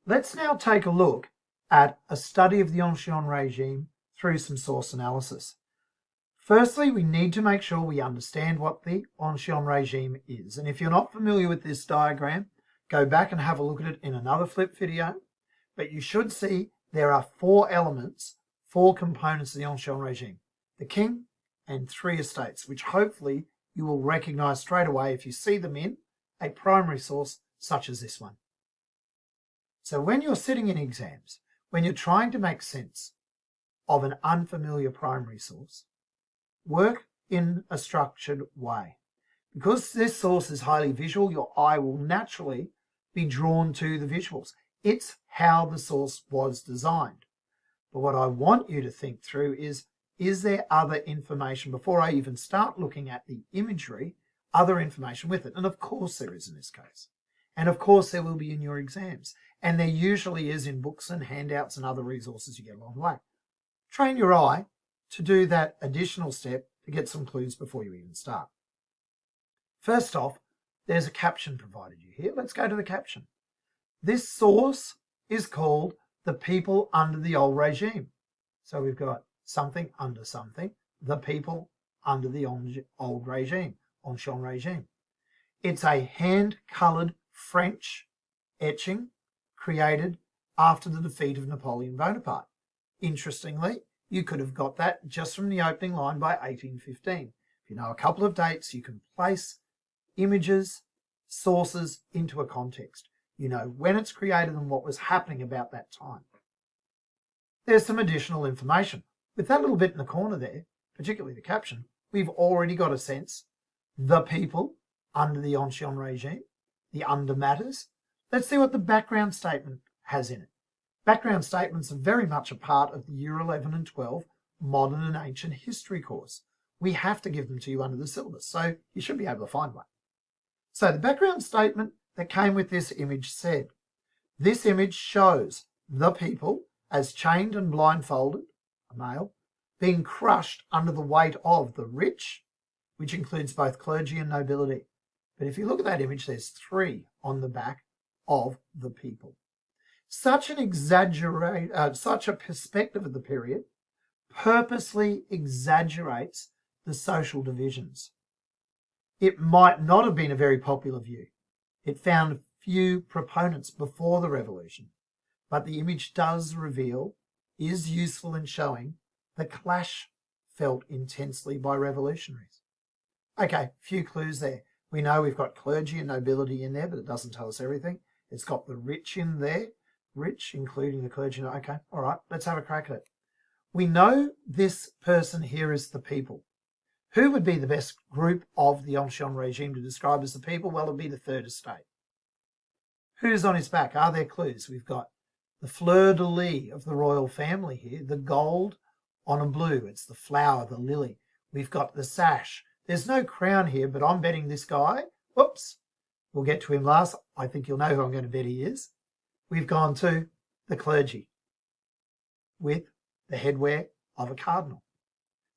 Let's now take a look at a study of the Ancien Regime through some source analysis. Firstly, we need to make sure we understand what the Ancien Regime is. And if you're not familiar with this diagram, go back and have a look at it in another flip video. But you should see there are 4 elements, 4 components of the Ancien Regime: the king and 3 estates, which hopefully you will recognize straight away if you see them in a primary source such as this one. So when you're sitting in exams, when you're trying to make sense of an unfamiliar primary source, work in a structured way. Because this source is highly visual, your eye will naturally be drawn to the visuals. It's how the source was designed. But what I want you to think through is there other information, before I even start looking at the imagery, other information with it? And of course there is in this case. And of course there will be in your exams. And there usually is in books and handouts and other resources you get along the way. Train your eye to do that additional step to get some clues before you even start. First off, there's a caption provided you here. Let's go to the caption. This source is called the people under the old regime. So we've got something under something, the people under the old regime, Ancien Regime. It's a hand-coloured French etching created after the defeat of Napoleon Bonaparte. Interestingly, you could have got that just from the opening line by 1815. If you know a couple of dates, you can place images, sources into a context. You know when it's created and what was happening about that time. There's some additional information. With that little bit in the corner there, particularly the caption, we've already got a sense. The people under the Ancien Regime, the under matters. Let's see what the background statement has in it. Background statements are very much a part of the Year 11 and 12 Modern and Ancient History course. We have to give them to you under the syllabus, so you should be able to find one. So the background statement that came with this image said, this image shows the people as chained and blindfolded, a male, being crushed under the weight of the rich, which includes both clergy and nobility. But if you look at that image, there's 3 on the back of the people. Such a perspective of the period purposely exaggerates the social divisions. It might not have been a very popular view. It found few proponents before the revolution, but the image does reveal, is useful in showing the clash felt intensely by revolutionaries. Okay, few clues there. We know we've got clergy and nobility in there, but it doesn't tell us everything. It's got the rich in there, rich, including the clergy. Okay, all right, let's have a crack at it. We know this person here is the people. Who would be the best group of the Ancien Regime to describe as the people? Well, it would be the Third Estate. Who's on his back? Are there clues? We've got the fleur-de-lis of the royal family here, the gold on a blue. It's the flower, the lily. We've got the sash. There's no crown here, but I'm betting this guy, whoops, we'll get to him last. I think you'll know who I'm going to bet he is. We've gone to the clergy with the headwear of a cardinal.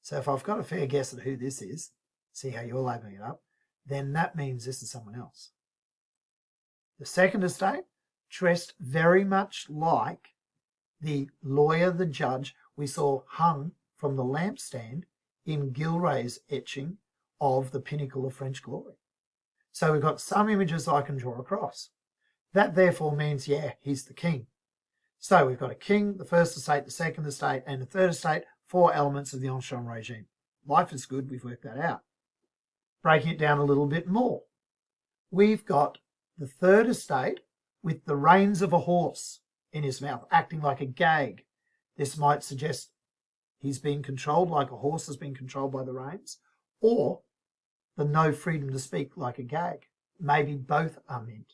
So if I've got a fair guess at who this is, see how you're labeling it up, then that means this is someone else. The Second Estate, dressed very much like the lawyer, the judge we saw hung from the lampstand in Gilray's etching of the pinnacle of French glory. So we've got some images I can draw across. That therefore means, yeah, he's the king. So we've got a king, the First Estate, the Second Estate, and the Third Estate, 4 elements of the Ancien Regime. Life is good, we've worked that out. Breaking it down a little bit more. We've got the Third Estate with the reins of a horse in his mouth, acting like a gag. This might suggest he's being controlled like a horse has been controlled by the reins, or the no freedom to speak like a gag. Maybe both are meant.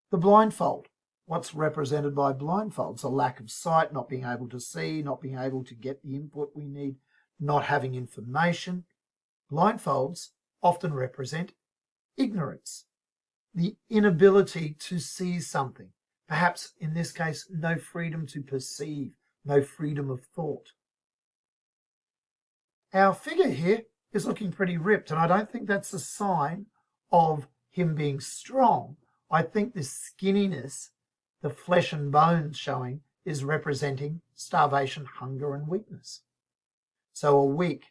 The blindfold. What's represented by blindfolds? A lack of sight, not being able to see, not being able to get the input we need, not having information. Blindfolds often represent ignorance, the inability to see something. Perhaps in this case, no freedom to perceive, no freedom of thought. Our figure here is looking pretty ripped, and I don't think that's a sign of him being strong. I think this skinniness the flesh and bones showing is representing starvation, hunger, and weakness. So a weak,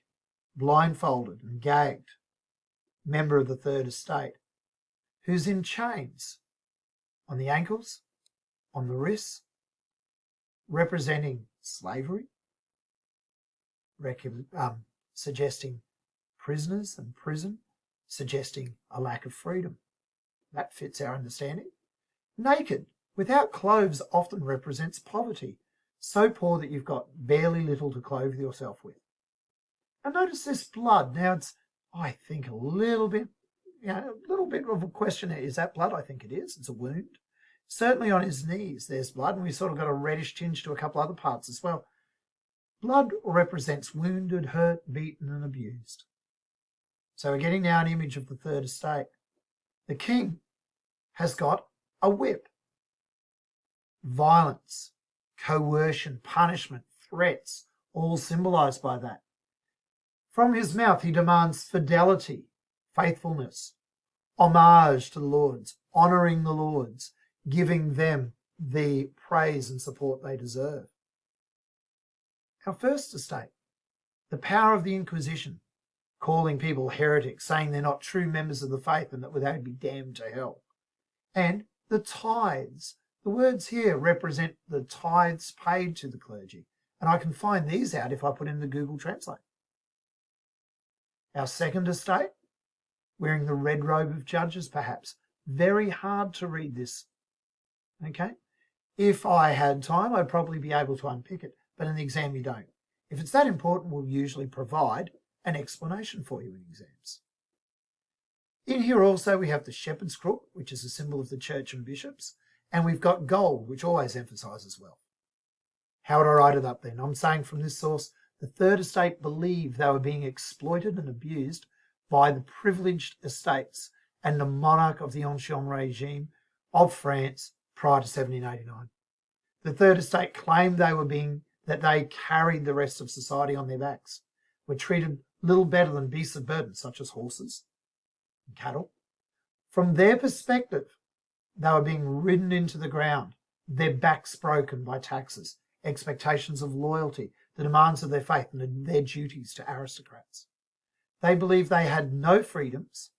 blindfolded and gagged member of the third estate who's in chains on the ankles, on the wrists, representing slavery, suggesting prisoners and prison, suggesting a lack of freedom. That fits our understanding. Naked, without clothes, often represents poverty, so poor that you've got barely little to clothe yourself with. And notice this blood. Now it's, I think, a little bit of a question. Is that blood? I think it is. It's a wound. Certainly on his knees there's blood, and we've sort of got a reddish tinge to a couple other parts as well. Blood represents wounded, hurt, beaten, and abused. So we're getting now an image of the third estate. The king has got a whip. Violence, coercion, punishment, threats, all symbolized by that. From his mouth he demands fidelity, faithfulness, homage to the lords, honouring the lords, giving them the praise and support they deserve. Our first estate, the power of the Inquisition, calling people heretics, saying they're not true members of the faith and that they'd be damned to hell. And the tithes. The words here represent the tithes paid to the clergy. And I can find these out if I put in the Google Translate. Our second estate, wearing the red robe of judges, perhaps. Very hard to read this. Okay? If I had time, I'd probably be able to unpick it. But in the exam, you don't. If it's that important, we'll usually provide an explanation for you in exams. In here also we have the shepherd's crook, which is a symbol of the church and bishops, and we've got gold, which always emphasises wealth. How would I write it up then? I'm saying from this source, the third estate believed they were being exploited and abused by the privileged estates and the monarch of the Ancien Regime of France prior to 1789. The third estate claimed that they carried the rest of society on their backs, were treated little better than beasts of burden, such as horses and cattle. From their perspective, they were being ridden into the ground, their backs broken by taxes, expectations of loyalty, the demands of their faith, and their duties to aristocrats. They believed they had no freedoms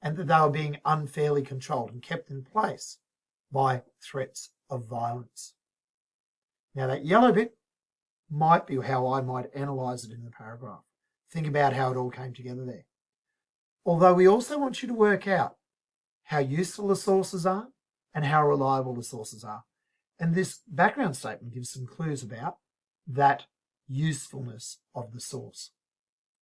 and that they were being unfairly controlled and kept in place by threats of violence. Now that yellow bit might be how I might analyse it in the paragraph. Think about how it all came together there. Although we also want you to work out how useful the sources are and how reliable the sources are. And this background statement gives some clues about that usefulness of the source.